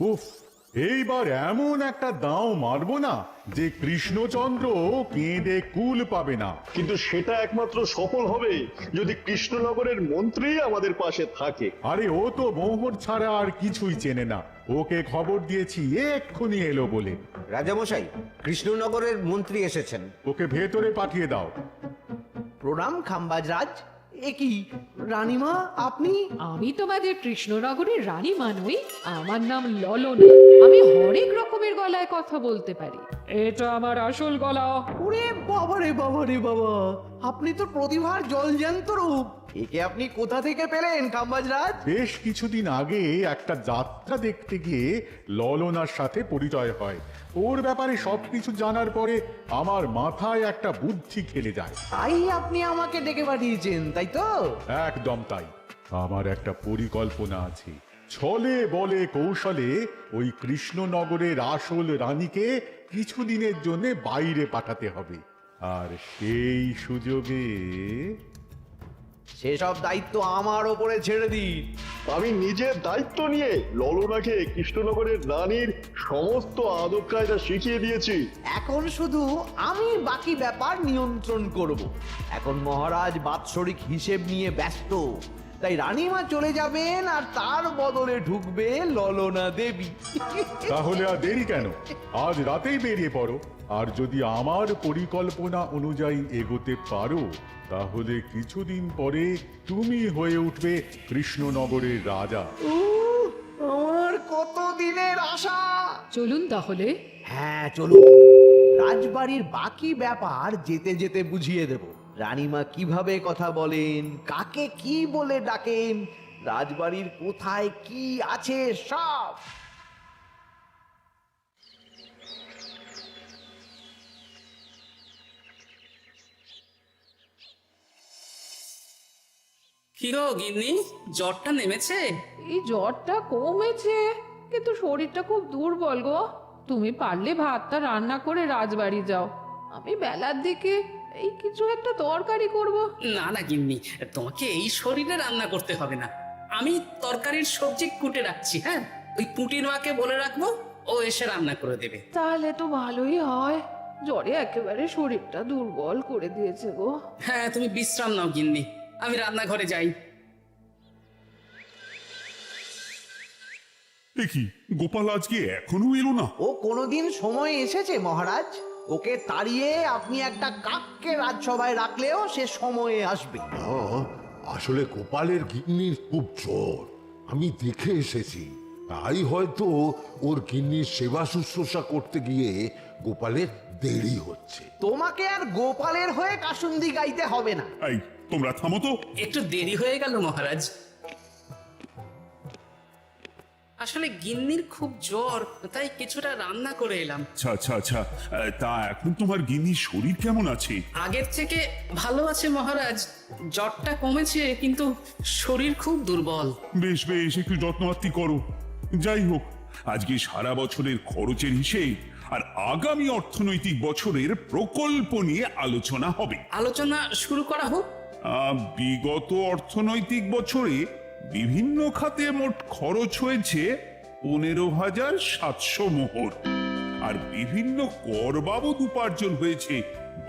উফ, এইবার এমন একটা দাও মারবো না যে কৃষ্ণচন্দ্র কেঁদে কুল পাবে না। কিন্তু সেটা একমাত্র সফল হবে যদি কৃষ্ণনগরের মন্ত্রী আমাদের পাশে থাকে। আরে ও তো মোহর ছাড়া আর কিছুই চেনে না, ওকে খবর দিয়েছি এক্ষুনি এলো বলে। রাজামশাই, কৃষ্ণনগরের মন্ত্রী এসেছেন। ওকে ভেতরে পাঠিয়ে দাও। প্রণাম খাম্বাজরাজ। এ কি রানীমা, আপনি? আমি তোমাদের কৃষ্ণনগরের রানীমা নই, আমার নাম ললনা। আমি হরেক রকমের গলায় কথা বলতে পারি। এটা আমার আসল গলা। ওরে বাবা রে বাবা রে বাবা, আপনি তো প্রতিভার জলজ্যান্ত রূপ। একে আপনি কোথা থেকে পেলেন খাম্বাজরাজ? বেশ কিছুদিন আগে একটা যাত্রা দেখতে গিয়ে ললনার সাথে পরিচয় হয়। ওর ব্যাপারে সবকিছু জানার পরে আমার মাথায় একটা বুদ্ধি খেলে যায়। তাই আপনি আমাকে ডেকে পাঠিয়েছেন, তাই তো? একদম তাই। আমার একটা পরিকল্পনা আছে। ছলে বলে কৌশলে ওই কৃষ্ণনগরের আসল রানীকে কিছুদিনের জন্য বাইরে পাঠাতে হবে, আর সেই সুযোগে সেসব দায়িত্ব আমার ওপরে ছেড়ে দিন। আমি নিজের দায়িত্ব নিয়ে ললনাকে কৃষ্ণনগরের রানীর সমস্ত আদব কায়দা শিখিয়ে দিয়েছি। এখন শুধু আমি বাকি ব্যাপার নিয়ন্ত্রণ করব। এখন মহারাজ বাৎসরিক হিসেব নিয়ে ব্যস্ত, তাই রানীমা চলে যাবেন আর তার বদলে ঢুকবে ললনা দেবী। তাহলে আর দেরি কেন? আজ রাতেই বেরিয়ে পড়ো। আর যদি আমার পরিকল্পনা অনুযায়ী এগোতে পারো তাহলে কিছুদিন পরে তুমি হয়ে উঠবে কৃষ্ণনগরের রাজা। আমার কত দিনের আশা। চলুন তাহলে। হ্যাঁ চলুন, রাজবাড়ির বাকি ব্যাপার যেতে যেতে বুঝিয়ে দেব। রানীমা কিভাবে কথা বলেন, কাকে কি বলে ডাকেন, রাজবাড়ির কোথায় কি আছে সব। কি গো গিন্নি, জ্বরটা নেমেছে? এই জ্বরটা কমেছে, কিন্তু শরীরটা খুব দুর্বল গো। তুমি পারলে ভাতটা রান্না করে রাজবাড়ি যাও, আমি বেলার দিকে এই কিছু একটা তরকারি করব। না না গিন্নি, তোমাকে এই শরীরে রান্না করতে হবে না। আমি তরকারির সবজি কুটে রাখছি। হ্যাঁ, ওই পুঁটির মাকে বলে রাখবো, ও এসে রান্না করে দেবে। তাহলে তো ভালোই হয়, জ্বরে একেবারে শরীরটা দুর্বল করে দিয়েছে গো। হ্যাঁ, তুমি বিশ্রাম নাও গিন্নি, আমি রান্নাঘরে যাই। দেখি গোপাল আজকে এখনো এলো না। ও কোনোদিন সময় এসেছে মহারাজ? ওকে তাড়িয়ে আপনি একটা কাককে রাজসভায় রাখলেও সে সময়ে আসবে। আসলে গোপালের গিন্নির খুব জ্বর, আমি দেখে এসেছি। তাই হয়তো ওর গিন্নির সেবা শুশ্রূষা করতে গিয়ে গোপালের দেরি হচ্ছে। তোমাকে আর গোপালের হয়ে কাসুন্দি গাইতে হবে না। এই তোমরা থামো তো। একটু দেরি হয়ে গেল মহারাজ। আসলে গিন্নির খুব জ্বর, তাই কিছুটা রান্না করে এলাম। আচ্ছা আচ্ছা আচ্ছা, তা এখন তোমার গিন্নির শরীর কেমন আছে? আগের থেকে ভালো আছে মহারাজ, জ্বরটা কমেছে, কিন্তু শরীর খুব দুর্বল। বেশ বেশ, একটু যত্নআত্তি করো। যাই হোক, আজকে সারা বছরের খরচের হিসেব আর আগামী অর্থনৈতিক বছরের প্রকল্প নিয়ে আলোচনা হবে। আলোচনা শুরু করা হোক। বিগত অর্থনৈতিক বছরে বিভিন্ন খাতে মোট খরচ হয়েছে 15,700 মোহর, আর বিভিন্ন কর বাবদ উপার্জন হয়েছে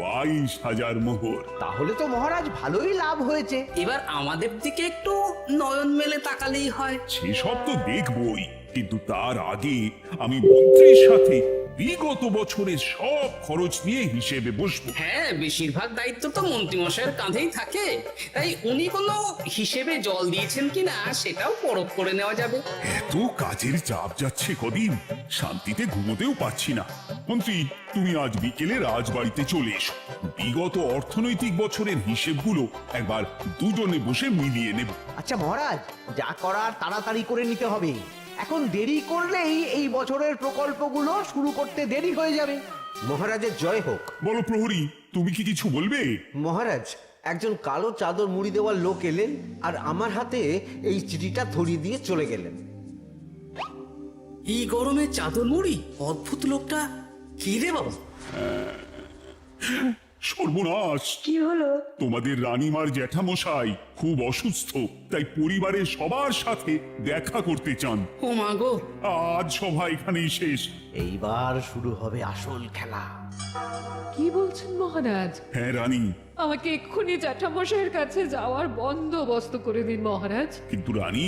22,000 মোহর। তাহলে তো মহারাজ ভালোই লাভ হয়েছে। এবার আমাদের দিকে একটু নয়ন মেলে তাকালেই হয়। সেসব তো দেখবই, কিন্তু তার আগে আমি মন্ত্রীর সাথে বিগত বছরের সব খরচ নিয়ে হিসেবে বসবো। হ্যাঁ, বেশিরভাগ দায়িত্ব তো মন্ত্রীমশাইয়ের কাঁধেই থাকে, তাই উনি কোনো হিসেবে জল দিয়েছেন কিনা সেটাও পরখ করে নেওয়া যাবে। এত কাজের চাপ যাচ্ছে কদিন, শান্তিতে ঘুমোতেও পাচ্ছি না। মন্ত্রী, তুমি আজ বিকেলে রাজবাড়িতে চলে এসো। বিগত অর্থনৈতিক বছরের হিসেবগুলো একবার দুজনে বসে মিলিয়ে নেব। আচ্ছা মহারাজ, যা করার তাড়াতাড়ি করে নিতে হবে। এখন দেরি করলেই এই বছরের প্রকল্পগুলো শুরু করতে দেরি হয়ে যাবে। মহারাজের জয় হোক। বলো প্রহরী, তুমি কি কিছু বলবে? মহারাজ, একজন কালো চাদর মুড়ি দেওয়ার লোক এলেন আর আমার হাতে এই চিঠিটা ধরিয়ে দিয়ে চলে গেলেন। এই গরমে চাদর মুড়ি? অদ্ভুত লোকটা, কি রে বাবা? সর্বনাশ! কি হলো? তোমাদের রানীমার জ্যাঠামশাই খুব অসুস্থ, তাই পরিবারের সবার সাথে দেখা করতে চান। ও মা গো, আজ সভা এখানেই শেষ। এইবার শুরু হবে আসল খেলা। কি বলছেন মহারাজ? হ্যাঁ রানী, আমাকে এক্ষুনি জ্যাঠামশাইয়ের কাছে যাওয়ার বন্দোবস্ত করে দিন মহারাজ। কিন্তু রানী,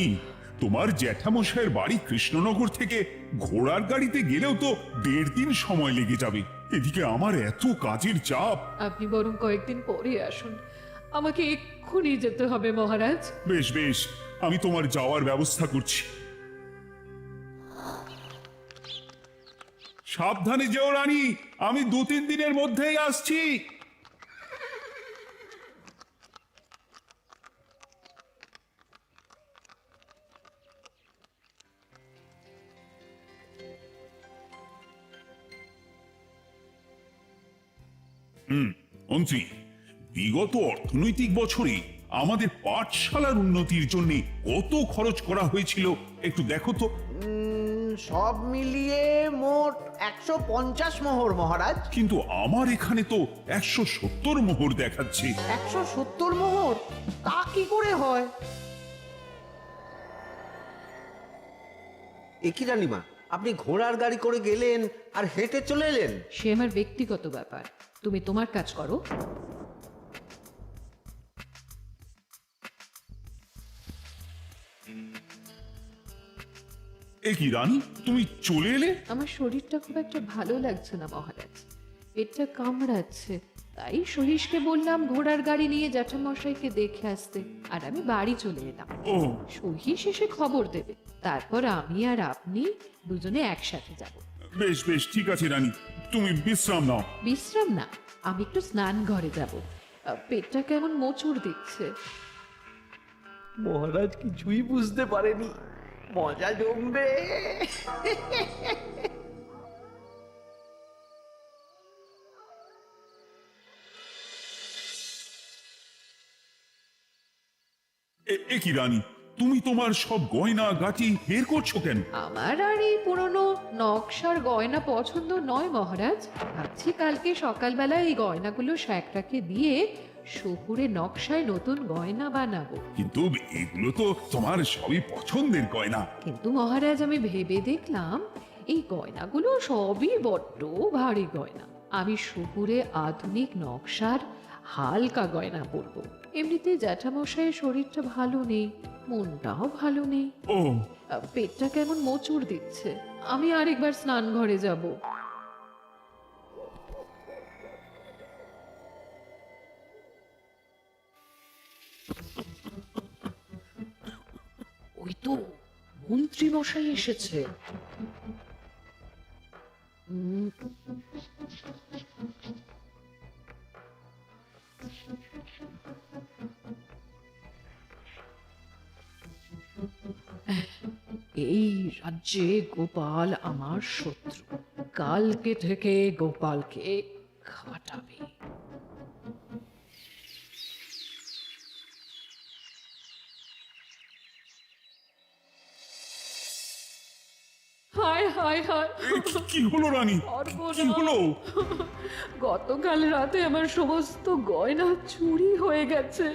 তোমার জ্যাঠামশাইয়ের বাড়ি কৃষ্ণনগর থেকে ঘোড়ার গাড়িতে গেলেও তো 1.5 দিন সময় লেগে যাবে। এদিকে আমার এত কাজের চাপ। আপনি বরং কয়েকদিন পরে আসুন, আমাকে এক্ষুনি যেতে হবে মহারাজ। বেশ বেশ, আমি তোমার যাওয়ার ব্যবস্থা করছি। সাবধানে যেও রানী, আমি 2-3 দিনের মধ্যেই আসছি। মন্ত্রী, বিগত অর্থনৈতিক বছরে আমাদের পাঠশালার উন্নতির জন্য কত খরচ করা হয়েছিল একটু দেখো তো। সব মিলিয়ে মোট 150 মোহর মহারাজ। কিন্তু আমার এখানে তো 170 মোহর দেখাচ্ছে। 170 মোহর? তা কি করে হয়? একই রানীমা, আপনি ঘোড়ার গাড়ি করে গেলেন আর হেঁটে চলে এলেন? সে আমার ব্যক্তিগত ব্যাপার, তুমি তোমার কাজ করো। এ কি রানী, তুমি চলে এলে? আমার শরীরটা খুব একটা ভালো লাগছে না মহারাজ, পেটটা কামড়াচ্ছে, তাই সহিসকে বললাম ঘোড়ার গাড়ি নিয়ে জ্যাঠামশাইকে দেখে আসতে, আর আমি বাড়ি চলে এলাম। ও, সহিস এসে খবর দেবে, তারপর আমি আর আপনি দুজনে একসাথে যাব। বেশ বেশ, ঠিক আছে রানী, তুমি বিশ্রাম নাও। বিশ্রাম না, আমি একটু স্নান ঘরে যাব, পেটটা কেমন মোচড় দিচ্ছে। মহারাজ কিছুই বুঝতে পারেনি, মজা জমবে। এ কি রানী, তুমি তোমার সব গয়না গাটি বের করছো কেন? আমার আর এই পুরনো নকশার গয়না পছন্দ নয় মহারাজ, ভাবছি কালকে সকালবেলা এই গয়নাগুলো শ্যাকরাকে দিয়ে শহুরে নকশায় নতুন গয়না বানাবো। কিন্তু এগুলো তো তোমার সবই পছন্দের গয়না। কিন্তু মহারাজ আমি ভেবে দেখলাম এই গয়নাগুলো সবই বড্ড ভারী গয়না, আমি শহুরে আধুনিক নকশার হালকা গয়না পরবো। এমনিতে জ্যাঠামশাইয়ের শরীরটা ভালো নেই, মনটাও ভালো নেই, ও, পেটটা কেমন মোচড় দিচ্ছে, আমি আরেকবার স্নান ঘরে যাব। ওই তো মন্ত্রী মশাই এসেছে। এই রাজ্যে গোপাল আমার শত্রু, কালকে থেকে গোপালকে খাটাবে। হায় হায় হায়, কি হলো রানী, কি হলো? গতকাল রাতে আমার সমস্ত গয়না চুরি হয়ে গেছে।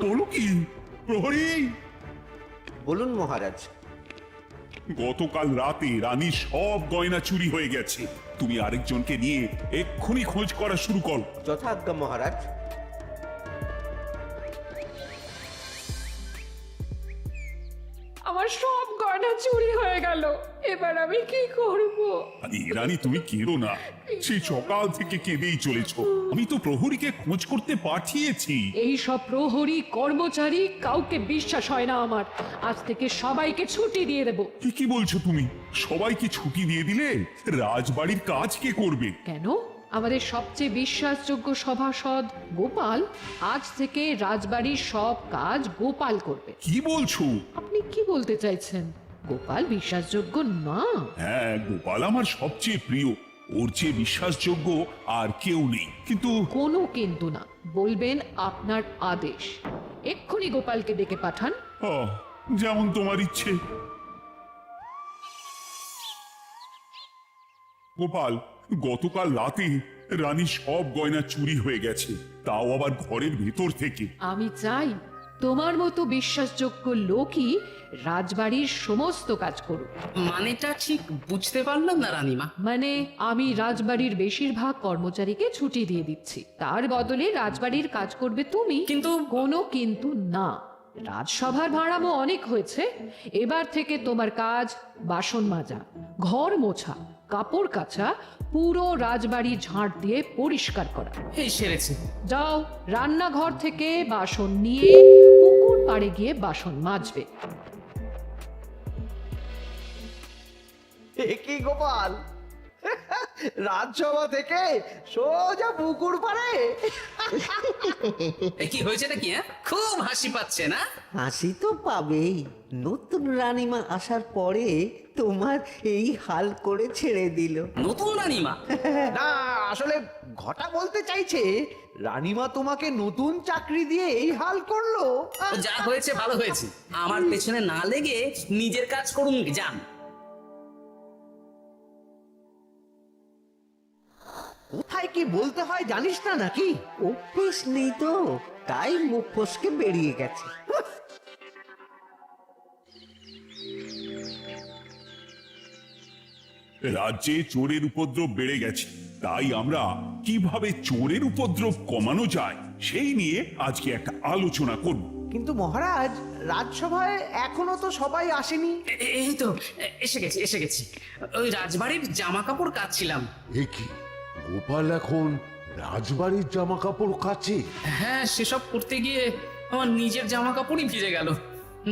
বলো কি প্রহরী? বলুন মহারাজ। গতকাল রাতে রানীর সব গয়না চুরি হয়ে গেছে। তুমি আরেকজনকে নিয়ে এক্ষুনি খোঁজ করা শুরু করো। যথাজ্ঞা মহারাজ। আমার সব গয়না চুরি হয়ে গেল, এবার আমি কি করব? আরে রানী, তুমি কেঁদো না, সেই সকাল থেকে কেঁদেই চলেছ। আমি তো প্রহরীকে খোঁজ করতে পাঠিয়েছি। এই সব প্রহরী কর্মচারী কাউকে বিশ্বাস হয় না আমার, আজ থেকে সবাইকে ছুটি দিয়ে দেব। কি বলছো তুমি? সবাইকে ছুটি দিয়ে দিলে রাজবাড়ির কাজ কে করবে? কেন? আমাদের সবচেয়ে বিশ্বাসযোগ্য সভাসদ গোপাল আজ থেকে রাজবাড়ির সব কাজ গোপাল করবে। কি বলছো? আপনি কি বলতে চাইছেন? গোপাল বিশ্বাসযোগ্য না? হ্যাঁ, গোপাল আমার সবচেয়ে প্রিয়, ওর চেয়ে বিশ্বাসযোগ্য আর কেউ নেই। কিন্তু কোনো কিন্তু না, বলবেন আপনার আদেশ। এক্ষুনি গোপালকে ডেকে পাঠান। যেমন তোমার ইচ্ছে। গোপাল, গতকাল রাতে রানীর সব গয়না চুরি হয়ে গেছে, তাও আবার ঘরের ভেতর থেকে। আমি চাই তোমার মতো বিশ্বাসযোগ্য লোকই রাজবাড়ির সমস্ত কাজ করুক। মানেটা ঠিক বুঝতে পারলাম না রানীমা। মানে আমি রাজবাড়ির বেশিরভাগ কর্মচারীকে ছুটি দিয়ে দিচ্ছি, তার বদলে রাজবাড়ির কাজ করবে তুমি। কিন্তু কোনো কিন্তু না, রাজসভার ভাড়ামো অনেক হয়েছে। এবার থেকে তোমার কাজ বাসন মাজা, ঘর মোছা, কাপড় কাচা, পুরো রাজবাড়ি ঝাঁট দিয়ে পরিষ্কার করা। এই সেরেছে। যাও, রান্নাঘর থেকে বাসন নিয়ে পুকুর পাড়ে গিয়ে বাসন মাজবে। এ কি গোপাল, রাজসভা থেকে সোজা পুকুর পাড়ে? এ কি হয়েছে নাকি? খুব হাসি পাচ্ছে না? হাসি তো পাবেই, নতুন রানীমা আসার পরে তোমার এই হাল করে ছেড়ে দিল। নতুন রানীমা? না, আসলে ঘটা বলতে চাইছে রানীমা তোমাকে নতুন চাকরি দিয়ে এই হাল করলো। যা হয়েছে ভালো হয়েছে, আমার পেছনে না লেগে নিজের কাজ করুন যান। কোথায় কি বলতে হয় জানিস না নাকি? অভ্যেস নেই তো, তাই মুখ ফসকে বেরিয়ে গেছে। রাজ্যে চোরের উপদ্রব বেড়ে গেছে, তাই আমরা কিভাবে চোরের উপদ্রব কমানো যায় সেই নিয়ে আজকে একটা আলোচনা করব। কিন্তু মহারাজ, রাজসভায় এখনো তো সবাই আসেনি। এই তো এসে গেছি। ওই রাজবাড়ির জামা কাপড় কাচ্ছিলাম। এ কি, গোপাল এখন রাজবাড়ির জামা কাপড় কাচে? হ্যাঁ, সেসব করতে গিয়ে আমার নিজের জামা কাপড়ই ভিজে গেল,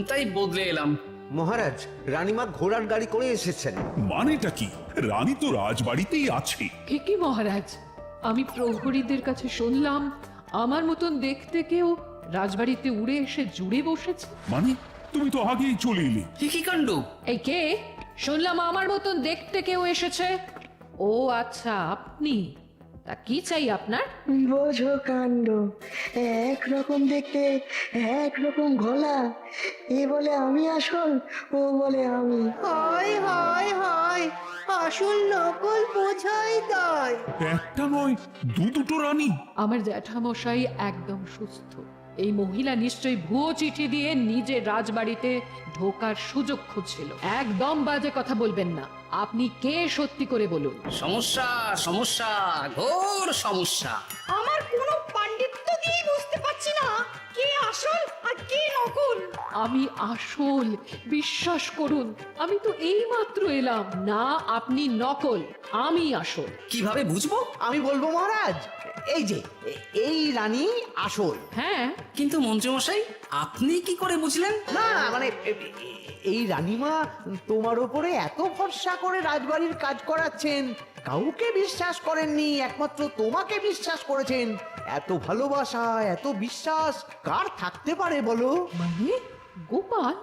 তাই বদলে এলাম। মহারাজ, রানীমা ঘোড়ার গাড়ি করে এসেছেন। মানেটা কি? রানী তো রাজবাড়িতেই আছে। কি মহারাজ, আমি প্রহরীদের কাছে শুনলাম আমার মতন দেখতে কেউ রাজবাড়িতে উড়ে এসে জুড়ে বসেছে। মানে তুমি তো আগেই চলে এলে। কি কাণ্ড! এই কে? শুনলাম আমার মতন দেখতে কেউ এসেছে। ও আচ্ছা, আপনি। তা কি চাই আপনার? বোঝো কাণ্ড, একরকম দেখতে একরকম গলা, এ বলে আমি আসল, ও বলে আমি। হয় হয় হয়, আসল নকল বোঝাই দায়। একটা নয়, দুটো রানী। আমার জ্যাঠামশাই একদম সুস্থ। এই মহিলা নিশ্চয়ই ভুয়ো চিঠি দিয়ে নিজের রাজবাড়িতে ঢোকার সুযোগ খুঁজছিল। একদম বাজে কথা বলবেন না। আপনি কে সত্যি করে বলুন। সমস্যা সমস্যা, ঘোর সমস্যা। আমার কোনো পাণ্ডিত্য দিয়ে বুঝতে পারছি না কে আসল আর কে নকল। আমি আসল, বিশ্বাস করুন। আমি তো এই মাত্র এলাম। না, আপনি নকল, আমি আসল। কিভাবে বুঝবো? আমি বলবো মহারাজ, এই যে এই রানী আসল। হ্যাঁ, কিন্তু মন্ত্রীমশাই, আপনি কি করে বুঝলেন? না মানে এই রানীমা তোমার উপরে এত ভরসা করে রাজবাড়ির কাজ করাচ্ছেন, কাউকে বিশ্বাস করেননি, একমাত্র তোমাকে বিশ্বাস করেছেন। এত ভালোবাসা, এত বিশ্বাস কার থাকতে পারে বলো? মানে গোপাল,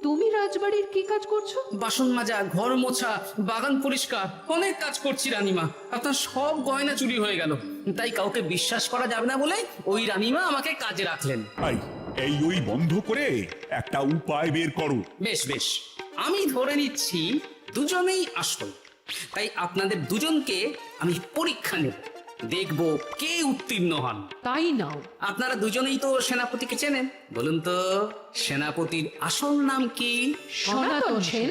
তুমি রাজবাড়ির কি কাজ করছো? বাসন মাজা, ঘর মোছা, বাগান পরিষ্কার, অনেক কাজ করছি রানীমা। আপনার সব গয়না চুরি হয়ে গেল, তাই কাউকে বিশ্বাস করা যাবে না বলে ওই রানীমা আমাকে কাজে রাখলেন। এই ওই বন্ধ করে একটা উপায় বের করো। বেশ বেশ, আমি ধরে নিচ্ছি দুজনেই আসল। তাই আপনাদের দুজনকে আমি পরীক্ষা নেব, দেখব কে উত্তীর্ণ হন। তাই নাও। আপনারা দুজনেই তো সেনাপতিকে চেনেন, বলুন তো সেনাপতির আসল নাম কি? সনাতন সেন।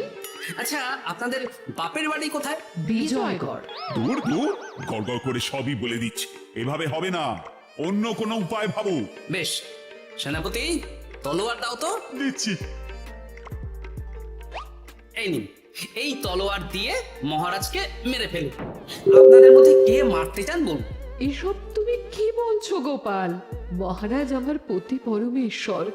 আচ্ছা, আপনাদের বাপের বাড়ি কোথায়? বিজয়গড়। দূর দূর, গড়গড় করে সবই বলে দিচ্ছে। এভাবে হবে না, অন্য কোনো উপায় ভাবো। বেশ, সেনাপতি তলোয়ার দাও তো। দিচ্ছি। এই নিন, এই তলোয়ার দিয়ে মহারাজকে মেরে ফেলুন। আপনাদের মধ্যে কে মারতে চান বলুন। এসব তুমি কি বলছো গোপাল? মহারাজ আমার পতি পরমেশ্বর,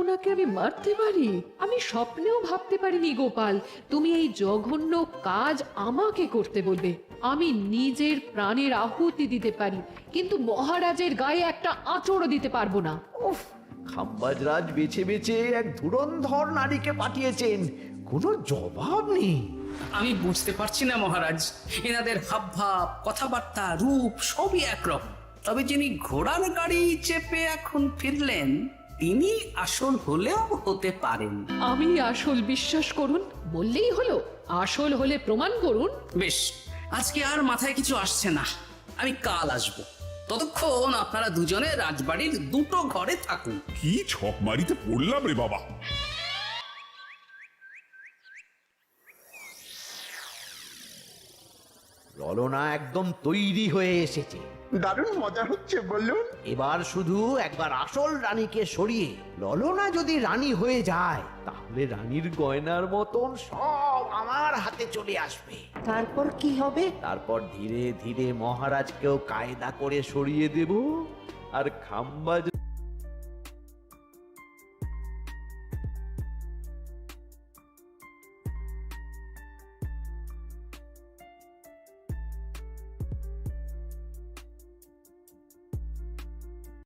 ওনাকে আমি মারতে পারি? আমি স্বপ্নেও ভাবতে পারিনি গোপাল তুমি এই জঘন্য কাজ আমাকে করতে বলবে। আমি নিজের প্রাণের আহুতি দিতে পারি, কিন্তু মহারাজের গায়ে একটা আঁচড়ও দিতে পারবো না। উফ, খাম্বাজরাজ বেছে বেছে এক ধুরন্ধর নারীকে পাঠিয়েছেন, কোনো জবাব নেই। আমি বুঝতে পারছি না মহারাজ, এনাদের হাবভাব, কথাবার্তা, রূপ সবই একরকম। তবে যিনি ঘোড়ার গাড়ি চেপে এখন ফিরলেন, তিনি আসল হলেও হতে পারেন। আমি আসল, বিশ্বাস করুন। বললেই হলো? আসল হলে প্রমাণ করুন। বেশ, আজকে আর মাথায় কিছু আসছে না। আমি কাল আসব। ততক্ষণ আপনারা দুজনে রাজবাড়ির দুটো ঘরে থাকুন। কি ছক মারিতে পড়লাম রে বাবা। ললনা একদম তৈরি হয়ে এসেছে। দারুণ মজা হচ্ছে বলুন। এবার শুধু একবার আসল রানীকে সরিয়ে ললনা যদি রানী হয়ে যায়, তাহলে রানীর গয়নার মতন সব আমার হাতে চলে আসবে। তারপর কি হবে? তারপর ধীরে ধীরে মহারাজকেও কায়দা করে সরিয়ে দেব, আর খাম্বা